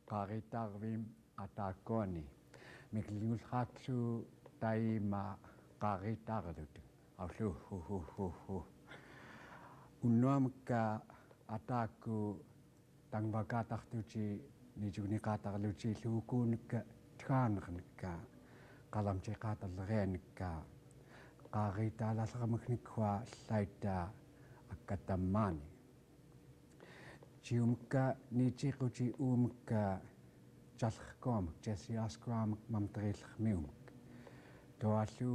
qaaritarvim ataakkuani miklingulraaqsu taima qaaritarlut aulluhhuhhuhhu unnuamka ataakku tangvakaatartuti nijuniqaatarluti luukuunukka tgaanernikka qalamtiqaatarlerianikka qaariitaalaalleramagnikkua llaita akkatammaani jiumka nitiquti uumka jallerkuamak jasiaskuamak mamterillermiumak toallu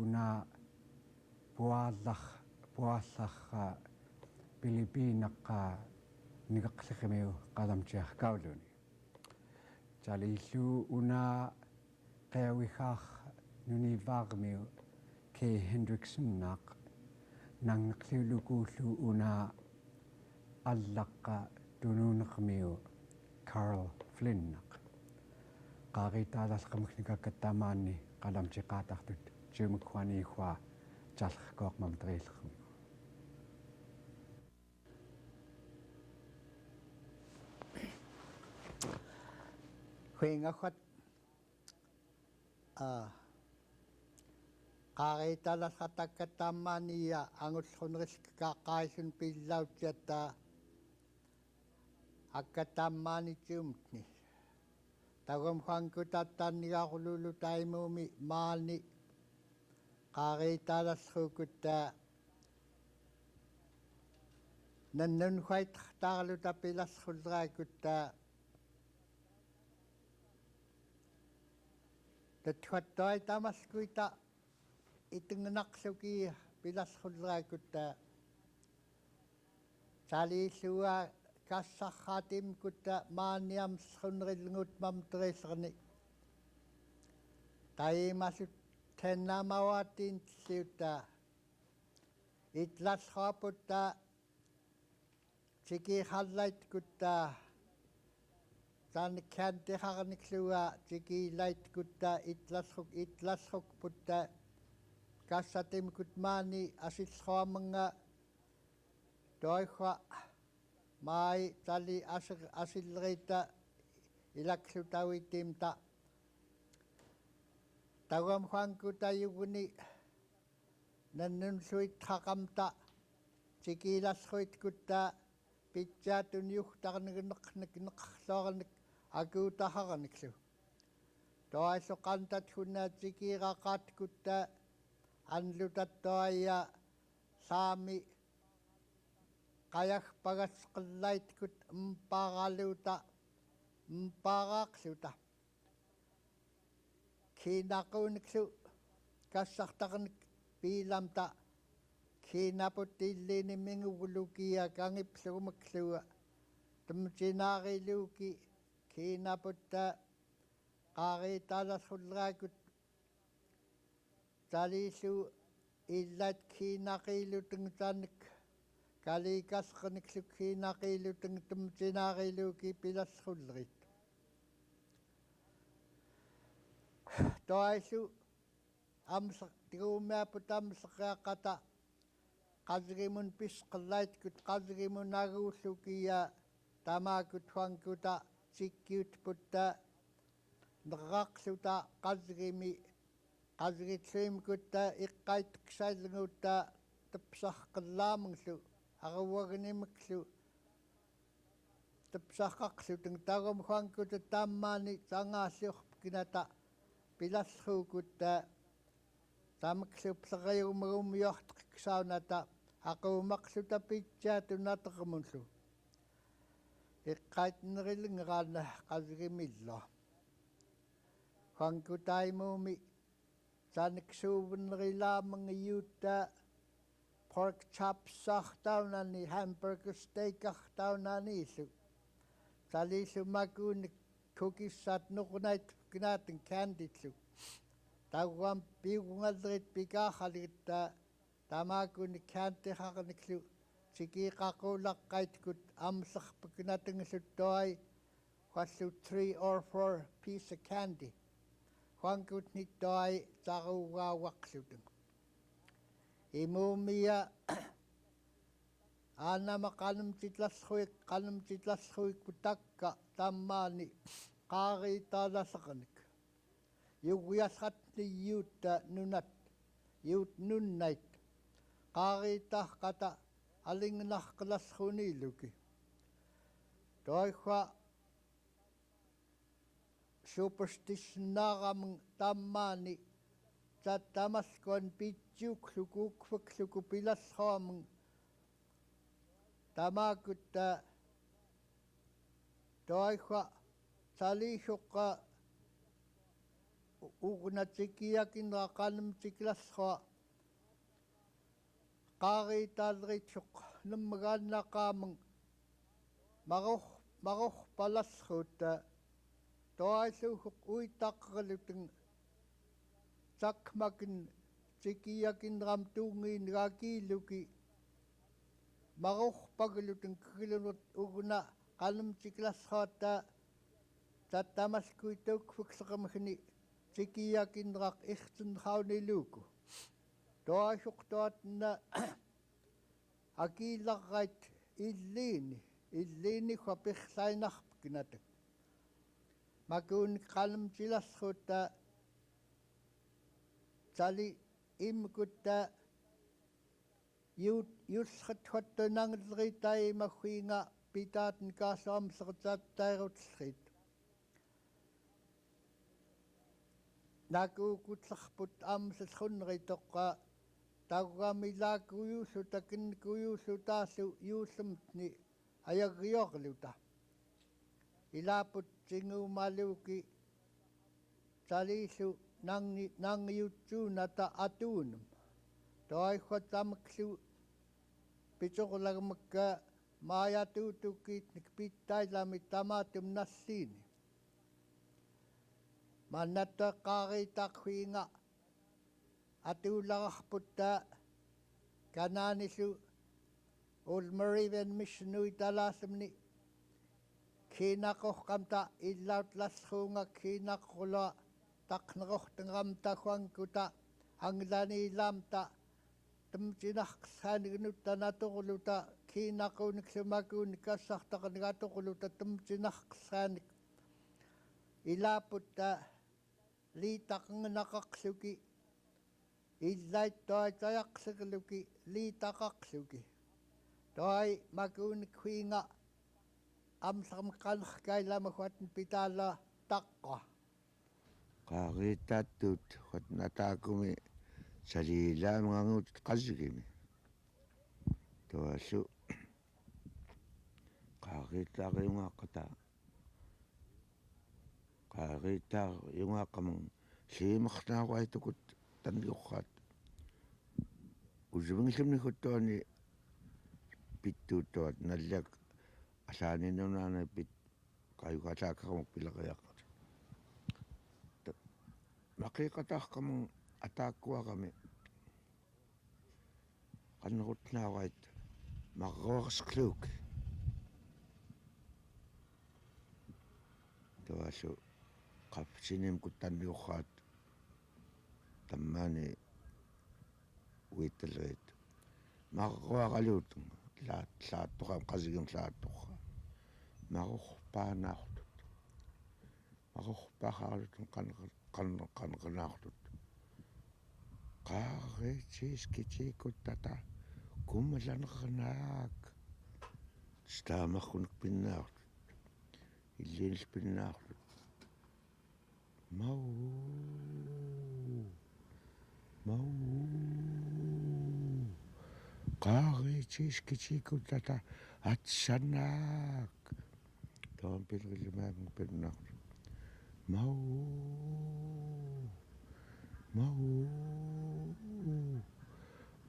una puallarra Pilipiinaqqa niqaqlirimiu qalamtiarkauluni talillu una qiawihaar nunivaarmiu Kay Hendricksonnaaq nangeqliulukuullu una allaqqa tunuunermiu Carl Flynnaq qaariitaalaalleramagnikakkattamaanni qalamtiqaatartut jiumukkuaniihua jallerkuaq mamterillermiu Huingakhat qaariitaalaallerakkatammaania angullrunerisqaqqaasun pillautiatta akkatammaanitiumtni tagum hankutattannigaarululu taimuumi maalni qaariitaalallruukutta nannunhuaitartaaruta pilarruleraakutta tathuattoi tamaskuita itungnaqsuki pilarruleraakutta taliillua kassarraatim kutta maaniam srunrilngut mamterillerni taimasut tennamawaatiin siutta itlasraaputta tikihallait kutta taannikkaantiharniklua tikilait kutta itlasruk putta kassatimkut maani asillruamanga toihua mai tali asillerita ilaklutawitimta tagum huankutayuguni nannunsuitqaqamta tikilasruit kutta pitsaatuniuhtarnigineqneqneqarluarnik akuutaharniklu toaissoqantat hunnaatikiiraqaat kutta anlutattoaya saami qajagpagasqellaitkut mpaaqaaqluta kiinaquuniklu kassartarnik piilamta kiinaputtiilliinimingugulukia kangiplugumaklua tumtinaariluuki kiinaputta qaariitaalarrulleraakut taliillu illat kiinaqiilutungtaannik kalikasqerniklu kiinaqiilutung tumtinaariluuki pilarrullerit toaisu amsa tiguumiaput amseqiaqqata qasgimun pisqellaitkut qasgimun aguullukia tamaakut huankuta sikkiut putta neraqluta qasgitluimkutta iqqaitqsaillngutta tapsarqellaamnglu aruwagnimeklu tapsarqaqlutung tagum huankuta tammaani sangaasiorpkinata pilarruukutta tamaklupleriumagummiorteqsaunata aquumaqluta pitsaatunatermunlu iqqaitnerilngeraana qasgimillo huankutaimuumi saniksuuvernerilaamangiyuutta pork chopsartaunani hamburger steakartaunaniillu taliillumakuunik cookiessaat nuqunait kinaatin candytlu taguam piugungallerit pikaarraligitta tamaakuunik candyharniklu sikiiqaquulaqqaitkut amserpakinatingallut huallu 3 or 4 piece of candy huankut nittoai taruugaawaqlutung imuumia aanama qanamtitlasruik putakka tammaani qaariitaalasaqanik yugiasqatni yuutta nunat yuut nunnait qaariitaqqata alingnarqalasruniiluki toiqa superstitionaaramung tammaani tattamaskuan pitjuuklukuukfakluku pilasraamung tamakutta toiqa taliisoqqa ugnatikiakinra qanamtiklasra qaariitaalritsuq nammagaannaqaamung marorpalasruutta toaisuuq uitaqqalutun takmakin tikiakinram tuungiinraakiiluki marorpagalutun kigilunut ugna qanamtiklasraata tattamaskuituukfukseqamagni tikiakinraq irtunrauniluuku toaisuq toatna akiilarrait illiini huapirlainarpkinata makuun qanamtilasruutta tali imkutta yulsqathuattunangelritaimahuinga pitaaten kaassaamsertattairutllrit nakuukutlerput aamsallrunneritoqqa tagugamilaakkuyuullu takinnukuyuullu taallu yuullumtni ayagriorluta ilaaput tinguumaluuki taliillu nangiutsuunata atuunum toiqa tamaklu pitorlagmakka maayatuutukkiitnik pittailami tamaatum nalliini mannatta qaariitaaqhuinga atuulararputta kanaanillu Ulmeriven missionuitalaassumni kiinaqorqamta illautlasruunga kiinaqrula taqnerortangamta huankuta anglaniilaamta tamtinarqsaanignutta naturluta kiinaquuniklumakuunik kassartaqanigatorluta tamtinarqsaanik ilaaputta liitaqnaqaqluki illait toitayaqsaqluki liitaqaqluki toi makuunik huinga amsarmqanerkailaamahuatn pitaala taqqa qaariittaattuut huatnataakumi saliilaamangaanguut qasigimi toallu qaariittaariungaaqqa qaariittaariungaaqamang liimernaaruaitukut tanniorraat usuvingillumnikuttuani pittuuttuat nallak алааниnunaana pit qayuqalaakkaramuk pilaqiyaaqqat maqiiqataarqamung ataakkuarami qannerutnaarait marruarsqluuk toallu qappsinim kuttanniurraat tammaani uittallerit marruaqaluutun laattoqam qasigim laattoqqa marorpaanaartut marorpaaqarlutun qanqanaartut qaariitiiskitiikuttata kummallanernaak staamarrunuk pinnaartut illiinil pinnaartut mau qaariitiiskitiikuttata atsannaak toon pilgillimaamung pinnaartut mau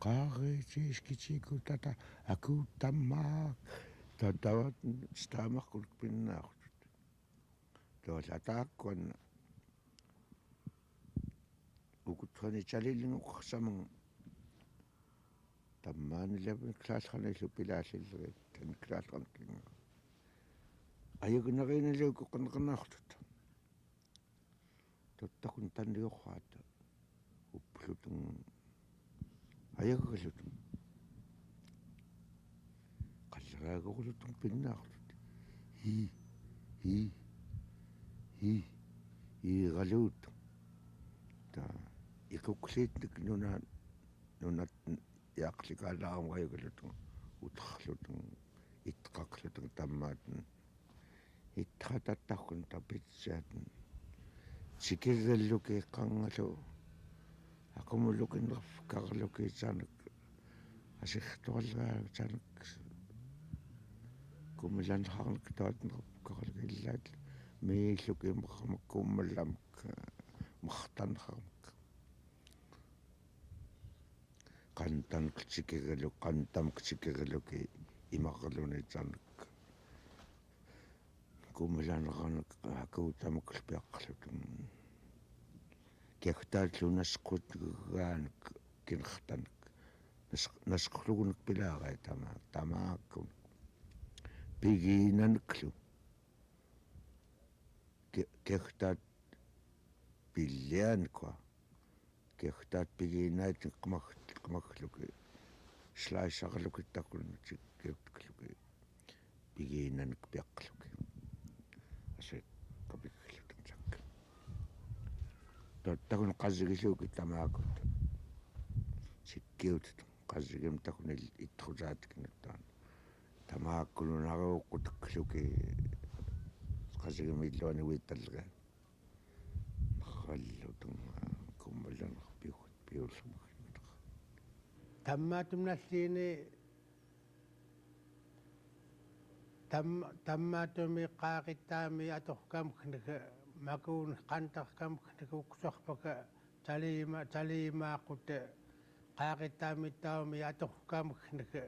qaariitiiskitiikuttata akuuttammaak tavat staamarrunuk pinnaartut toolataakkuanna ukuttrani talillinguqqarsamang tammaanilavi klaalqanillu pilaallillerit tan klaalqankinga ayugneriinilluku qanqanaartut tuttakun tanniorraata upplutun ayaggalutun раагорулутун пиннаартут hi галуут та икуклиитник нунат яақликаалаармгаюгалутун утерлутун иттеқарлутун таммаатун иттрататтаркун тапитсаатун сикиргаллуки эққангалу акумулукиннерф карлукиитсаанак асихторлгаатсаанак кумиланхаарнак таатнерп карлукиллаат мииллукиммаққамаккууммалламак мартанхармак qantamiqsikirluki imaqerlunitsaarnak kumilaanerarnak akuutamaklupiaqqalutun kiagtaatlunasqutgaanak kinertanak nasqlugunak pilaarai tamaakkun pigiinanaklu kiagtaat pilliaanikwa kiagtaat pigiinaat qamagluki слайсарлукиттаккулнутик киутклуки пигииннаник пиаққлуки асет капикклутак тоттагун қазигилууки тамаакут сиккиут қазигим такунил иттрусаатикнаттаан тамааккулунариуққутакклуки қазигим иллуани уитталлага халлутун куммалланер пиуллума таммаатумналлиини таммаатуми qaaqittaami atorkamknaka makuun qantarkamknaka uksuarpaka taliimaaqutta qaaqittaamittaumi atorkamknaka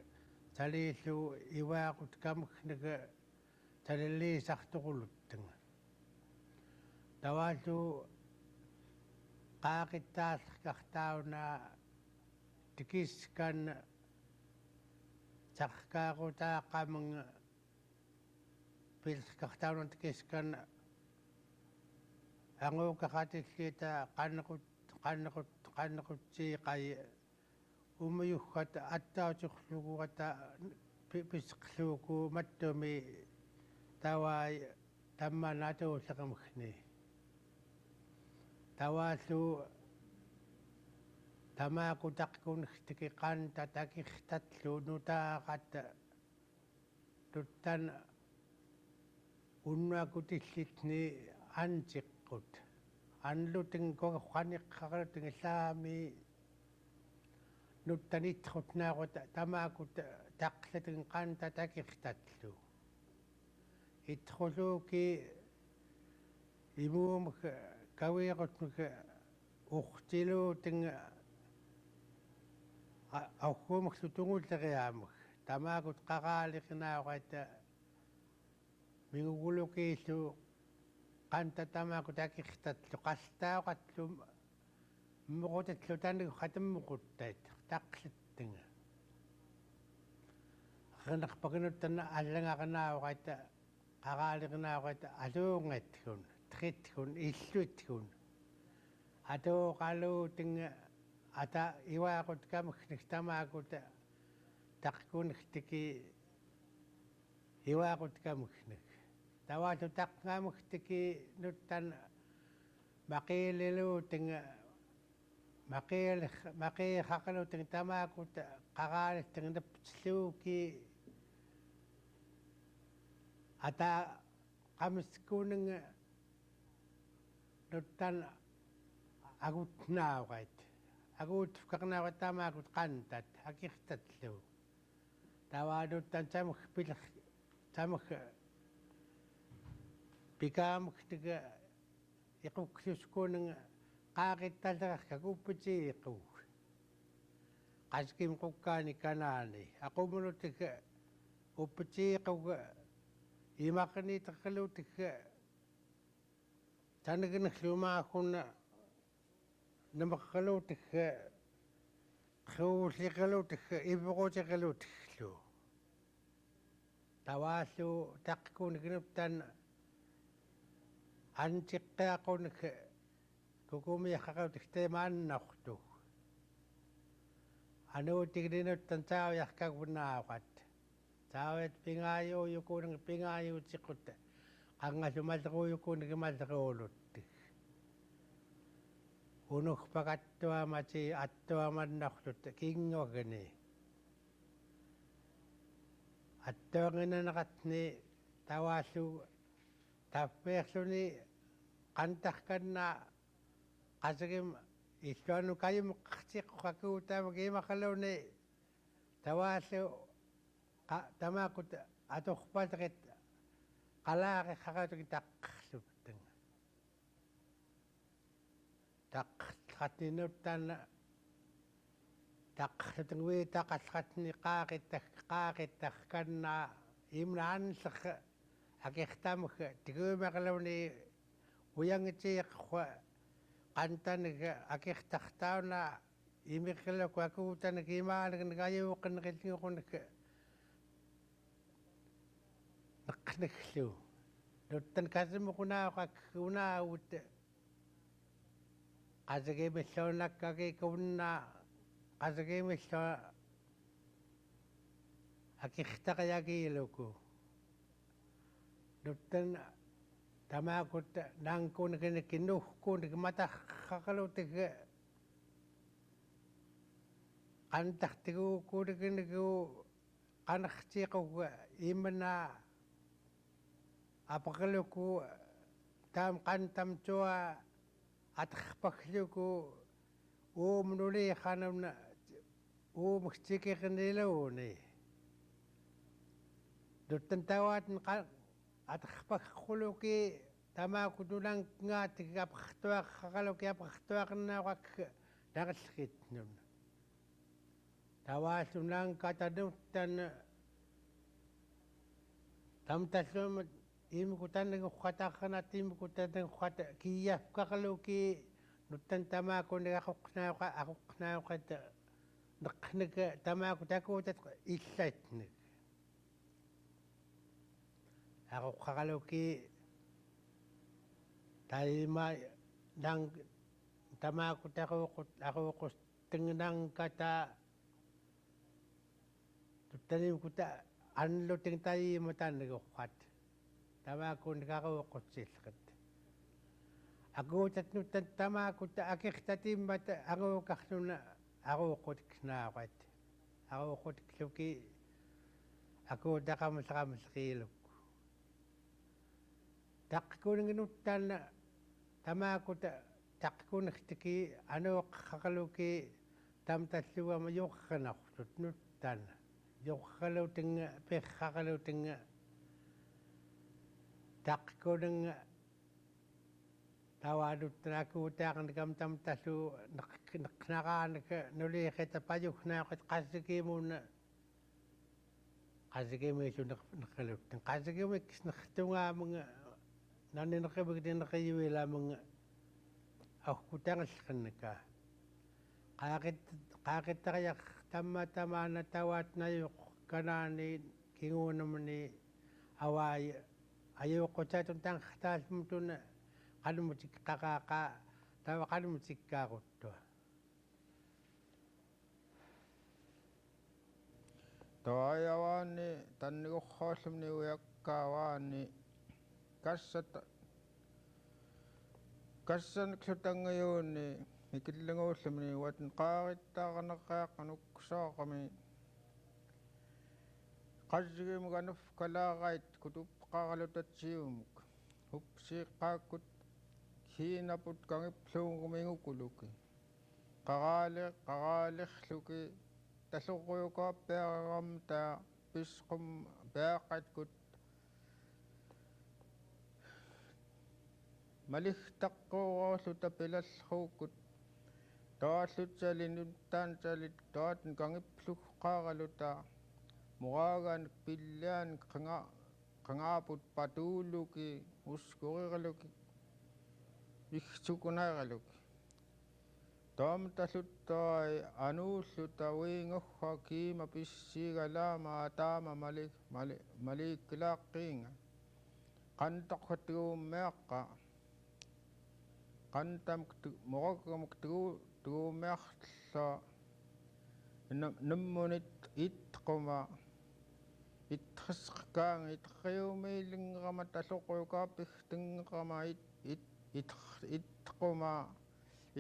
taliillu iwaaqut kamknaka talilliisartoquluttanga tawaallu qaaqittaallkartauna tikiskan tarkaaruutaaqamanga pilskartaunun tikiskan anguukaqatilliita qannequtiiqai umuyuggat attautirluguata pisqluuku mattumi tawai tammaanaatuulleqamagni tawaallu тамаакутақкунэртики qaanta takirtatlu nutaaqatta tuttan unnuakutillitni antiqqut anlutin koqaniqqaqalutun illaami nuttanittrutnaaruta tamaakut taqlatin qaanta takirtatlu ittruluuki imuumuk kawiiqutmuk urtiluutinga auqumaqlu tungulleриаамак тамаакут qaqaaliqinaaruata mingugulukiillu qanta tamaaku takirtatlu qalltaaqatlu mmoqutatlu tanigu qatammuquttait taqlattanga qanarpakinuttanna allangaqinaaruata qaqaaliqinaaruata aluungatgun tritgun illuitgun atooqaluutinga ata iwaaqut kamagnik tamaakuta taqkunniktiki iwaaqut kamagnik tawaalu taqqaamaktiki nuttan maqiililuutinga maqiiqaqaluutinga tamaakuta qaqaalittinga napsluuki ata qamiskuunninga nuttan agutnaauqait agut karnaawatamaakut qantat akirtatlu tawaaluttan tamuk pilaq tamuk pikaamuktiga iqukluskuunanga qaaqittallerarka kupputiiqu qaskim qukkaani kanaani aqumulutika upputiiquga imaqniiteqaluutikka tanaginerlumaaqunna намаққалуутагга хууллиқалуутагга ивеқутиқалуутагглу тавааллу таққуникинуттан антиққаақуник кукумиаққаутагтаамааннарту ануутигнинуттан таавиаркагуннаават Tawet pingayo yukun pingayo cikut. Anga sumalru yukun gimalrulut. Unuk pakattua mati attua mannaktut kingogani. Attua ngina nakatni tawasu tappersuni kantakkanna kasagim istuanu kayum katsik kakutam gimakaluni tawasu tamakut atukpatakit kalaki kakatuk taksubteng. Takkatinuttan taksutengwi takaskatni kaakittakkanna imnaansak akihtamuk tigumakaluni uyangitiq kantanik akihtaktauna imikilak wakuutanik imaanik nagayuuqinniqilnguqunik naqniklu nuttan kasimuqunaaqa unaawut qasagimilluunakkagi qasagimillu akihtaqiyagiiluku nuttan tamakut nangkunik nuhkunik mataqqaqalutik qantaqtiguukunikinigu qanaqtiiquq imna apaqaluku tam qantam tua atqpakluku uumnuli qanamna uumuktikiqniluuni nuttan tawaatin atqpakquluki tamakutulanngaatik apaqtuaqqaqaluki apaqtuaqnaaqak naqallgitnun tawaasunangkatanuttan tamtallum imikutaniguqqataqqanat imikutaniguqqata kiyaffaqaluki nuttan tamaakunigaquqqnaaqat neqnik tamaakutakuutat illatnik aquqqaqaluki taima nang tamaakutaquuqut aquuqustengnaangkata tuttanimkuta anluting tayiimataniguqqat tamaakunigaquuqutsilqat akuutat nuttan tamaakuta akirtatimmat aguuqarluna aquuqutiqnaaqat aquuqutiqluki akuutaqamusaqamusqiiluk taqqkuninginuttan tamaakuta taqqkunigtiki anuuqqaqaluki tamtalluama yuqqanartut nuttan yuqqalutinga piqqaqalutinga taqqkuninga tawaaduttanaakuutaaqnikam tamtallu neqnaqaanika nuliiqita pajugnaaqat qassikiimunna qasikimiisu neqqaluttan qasikimiks neqtungaamunga nannineqimiknineqiyuilaamunga awkutangalqannika qaaqittaqayaq tammatamaana tawaatnayuq kanaani kinguunamani awaay ayuuqqutatun tanqtaalmutun qalmutikqaqaaqa tawa qalmutikkaaquttua tawayawaani tanniguqqaallumni uyakkaawaani kassaniklusutangayuuni mikillanguullumni watin qaaqittaaqaneqqaaqanuksaaqami qassigimuganuf kalaaqait kutuppaqaqalutatsiumuk upsiiqqaakkut hiinaput kangipluungumingukuluki qaqaaliqluki talluquyukaappiaqagamta pisqum piaqqatkut malihtaqqoorluta pilallruukut tawallutsalinuttaan tawaatin kangipluqqaaqaluta muqaagaanik pillaanik qangaaput patuuluki uskuriqaluki iksukunaiqaluki taamtalluttai anuulluta wiingorra kiima pissiigalaama ataama maliikkilaaqqiinga qantaqquttiguummeaqqa qantamuk tuguummearla nammunit itquma itkhasqaang itqiumiilingqama talluquyukaapigtinngqama itquma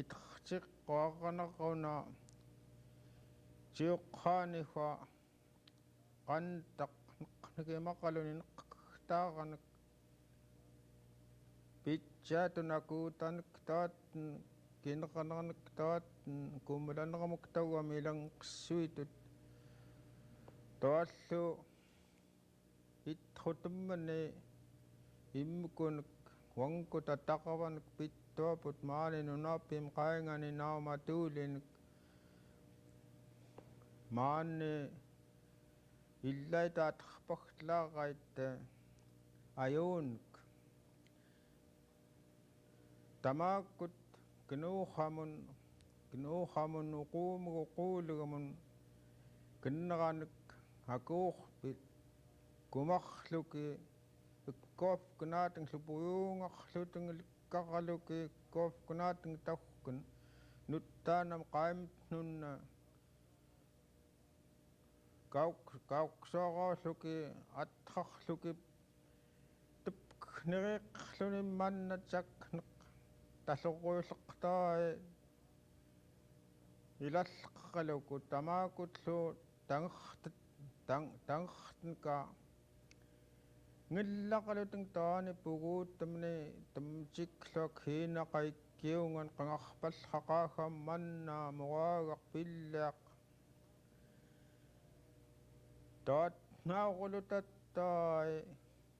itqtiqqoaqanaquna tiuqqaaniwa qantaq nikimaqaluni neqqtaaqanak pitjaatunakuutanik taat kineqanernik taat kumulanermuk tauamilang qissuitut toallu itqutummani immukunik wangkuta taqavanik pittuaput maaninunaappim qaingani naumatuulinik maanni illaitaatqarpagtlaaqait ayuunik tamaakut kinuuqamun uquumuguquulugamun kinneqanik hakuuqpit kumarluki ikkoofkunaatin lupuyuungaqlutingilikkaqaluki ikkoofkunaatin taukkun nuttaanam qaimnunna kauqsoorluki atqarluki tipkneriqqluni mannatsak talluquyulleqtaai ilalleqqaluku tamaakutlu tangertinka ngillaqaluting taani puguuttamni tamjikluak hiinaqaikkiungan qangarpallaqaagam manna mugaagaq pillaaq taat naaqulutattai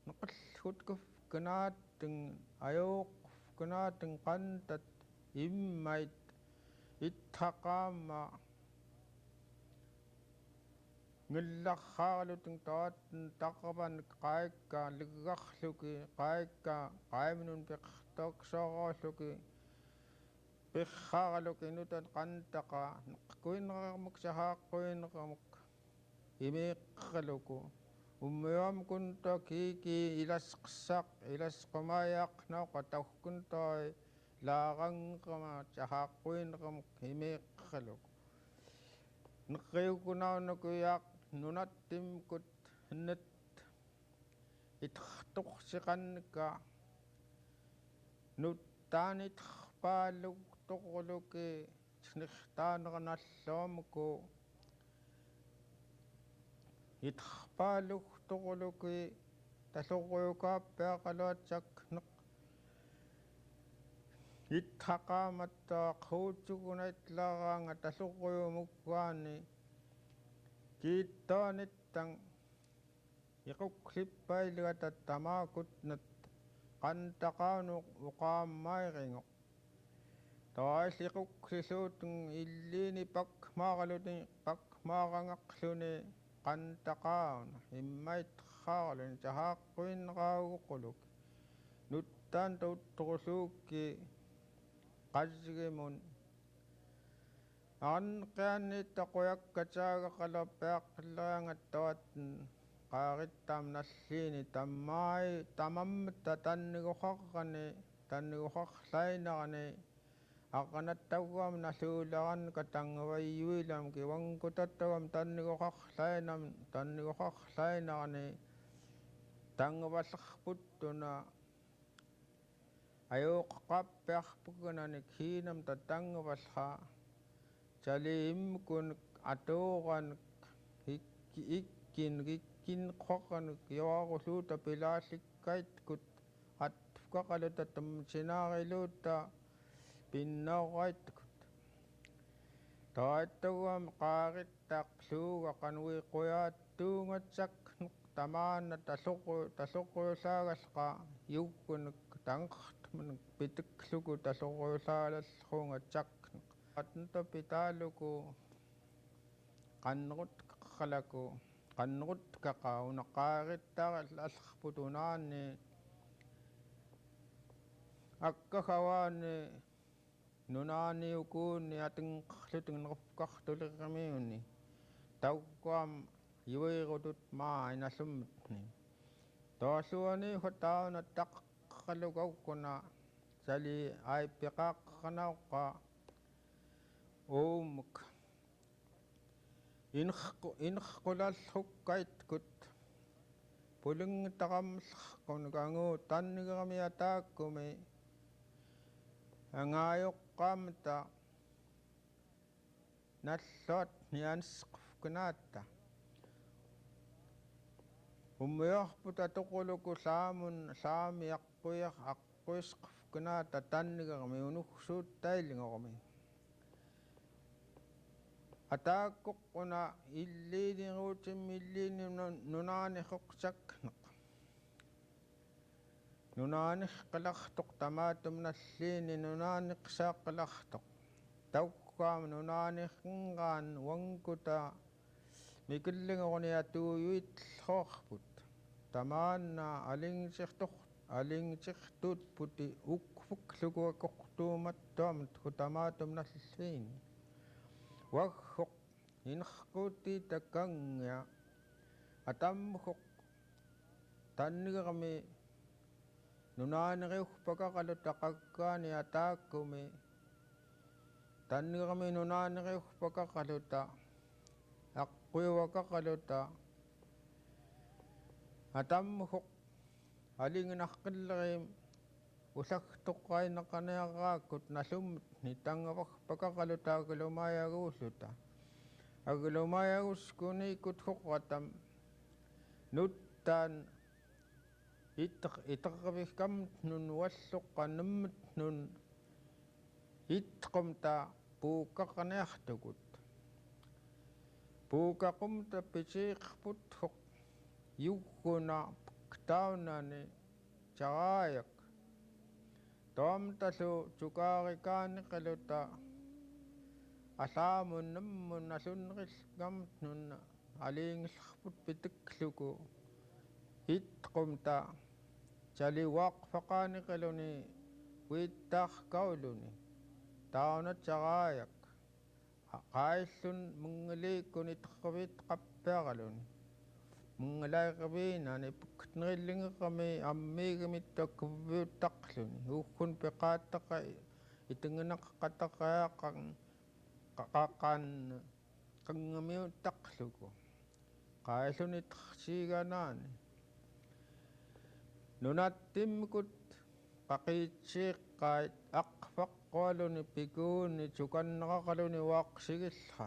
neqallutkuf kanaating ayuuq kanaating qantat immait ittaqaama ngillarraaluting taatan taqapanik qaikka liggarluki qaikka qaiminun piqtorsoorluki pirraarluki nutan qantaqa neqkuinerarmuk sahaaqquinerarmuk imiiqqaluku ummiuamkunta kiiki ilasqissaq ilasqumayaaqnauqa tauhkuntai laaqanqama sahaaqquinerarmuk imiiqqaluku neqiukunaunukuyaaq nunattimkut nat itqartuqsiqannika nuttaanitqarpaalluk toquluki nirtaanerneralluamuku itqarpaalluk toquluki talluquyukaappiaqaluatsak ittaqaamattaa quutsukunaitlaraanga talluquyumukkaani kiittaanittang iquqlippailgata tamaakutnat qantaqaanuq uqaammairiŋoq tawailliquqsiluutun illiini pakmaaqangaqluni qantaqauna immaitqaarluni sahaaqquinneraaguquluk nuttaan tauttoquluukki qasgimun anqianni taquyakkataagaqalappiaqqillaraangattawatten qaarittaam nalliini tamammitta tanniguqarlainarani aqanattauam naluularanka tangavayyuilam kiwangkutattagam tanniguqarlainarani tangavallerputtuna ayuuqqaappiarpukunanik hiinam tatangavallra sali imkunik atuuqanik ikkinqoqanik yoaqulluuta pilaallikkaitkut atfkaqaluta tamsinaariluuta pinnauraitkut taattagam qaarittaaqluuga qanuiquyaattuungatsak tamaana talluquyullaagalqa yuukkunik tangertmanik pitikluku talluquyullaalallruungatsak atnta pitaaluku qannerutkaqalaku qannerutkaqa unaqaarittaarallerputunaanni akkagawaani nunaaniukuunni atinqarluting nerufkartulirramiunni taukkuam yuirutut maa inallummitni toalluani hutauna taqqalukaukkuna sali aippiqaaqqanauqqa uumuk inqqulallukkaitkut puling takamlakon kangu tannigami atakkumi angayokkamta nallot niansqufkunaatta ummiorputa tuquluku saami aquisqufkunaatta tannigami unuksuuttailingormi ataakkuqquna illiiniruutimmi nunaaniqoqsakneq nunaaniqqalartoq tamaatum nalliini nunaaniqsaaqalartoq taukkaam nunaaniqqaan wankuta mikillingorni atuuyuitllorput tamaanna alingsiqtuutputi ukfuklukuakortuumattuamut kutamaatum nalliini waggoq inerquutti takkangia atammuq tannigermi nunaaneriugpakaqalu taqakkaani ataakkumi tannigermi nunaaneriugpakaqaluta aqquiwakaqaluta atammuq alinginarqillerim usagtoqqainaqaniaraakut nallummutni tangavagpakaqaluta aglumayaguulluta aglumayaguskunikut hoqatam nuttaan itervigkamut nun walluqqannummut nun itqumta puukkaqaniartukut puukaqumta pisiiqput hoq yugguna taunani caraayak toamtalu tukaarikaaniqaluta asaamun nummun asunnerilgamut nun aliingillerput pitikluku itqumta caliwaaqfaqaaniqaluni uittaarkauluni taunat caraayak qaillun mungiliikkun itervit qappearaluni mungalaiqaviinani pukknerillingeqami ammiigamittakuvviuttaqluni uukkun peqaattaqa itinginaqaqataqaaqan qaqaqan qangamiuttaqluku qailluni tersiiganaani nunattimmikut qaqiitsiiqqait aqfaqqualuni pikuuni tukannaqaqaluni waaqsigillra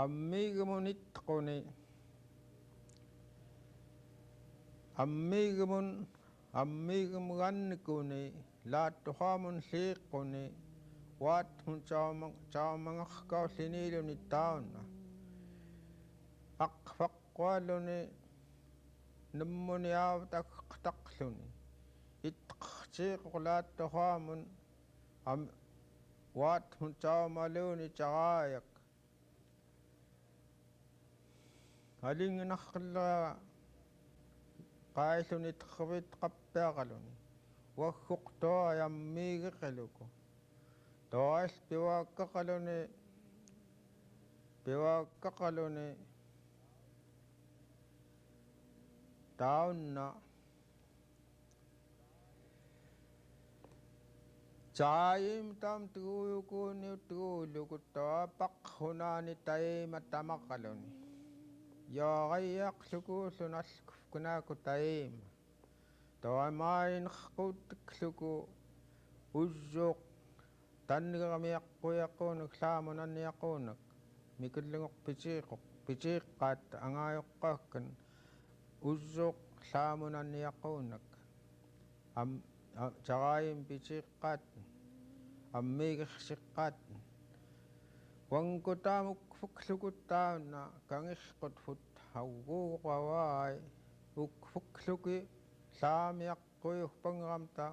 ammiigamunitquni ammiigamugannikuni laattuqaamun liiqquni waatmun caamangarkaulliniluni taunna aqfaqqualuni nummuni aavataqqtaqluni itqartiiqulaattuqaamun waatmun caamaluni caraayak alinginarqillera qailluni tervit qappeaqaluni wagguq toayammiigeqaluku toas piwaakkaqaluni taunna caayim tam tuuyukuuniuttuulukut toapaqhunaani taimatamaqaluni yoogayaqlukuullun allkufkunaaku taima toamaayinerquuttikluku ussuuq tannigeramiaqquyaquunak saamunanniaquunak mikullingoq pisiiqqaat angaayoqqaakkan ussuuq saamunanniaquunak caraayim pisiiqqaat ammiigersiqqaat wankutaamukfuklukut taunna kangirqutfut hauguuqawaai ukfukluki saamiaqquyurpangeramta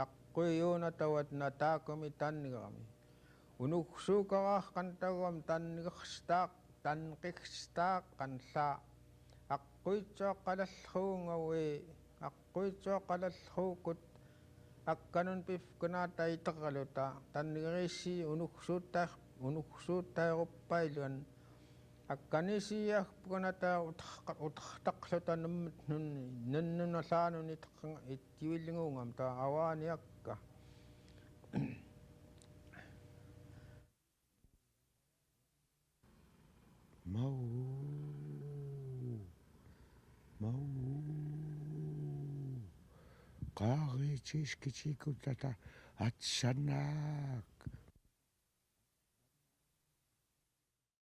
aquyuunatawat nataakumi tannigerami unuksuukaraarqantagam tanqiqstaaqqanla aquitsoqqalallruungawi aquitsoqqalallruukut akkanun pifkunaata itergaluta tannigerissi unuksuuttairuppailuan akkanisiarpunata utartaqluta nummut nunnunasaanun ittivillinguungam ta awaaniakka mau Qaaqiitis kitikutata atsanak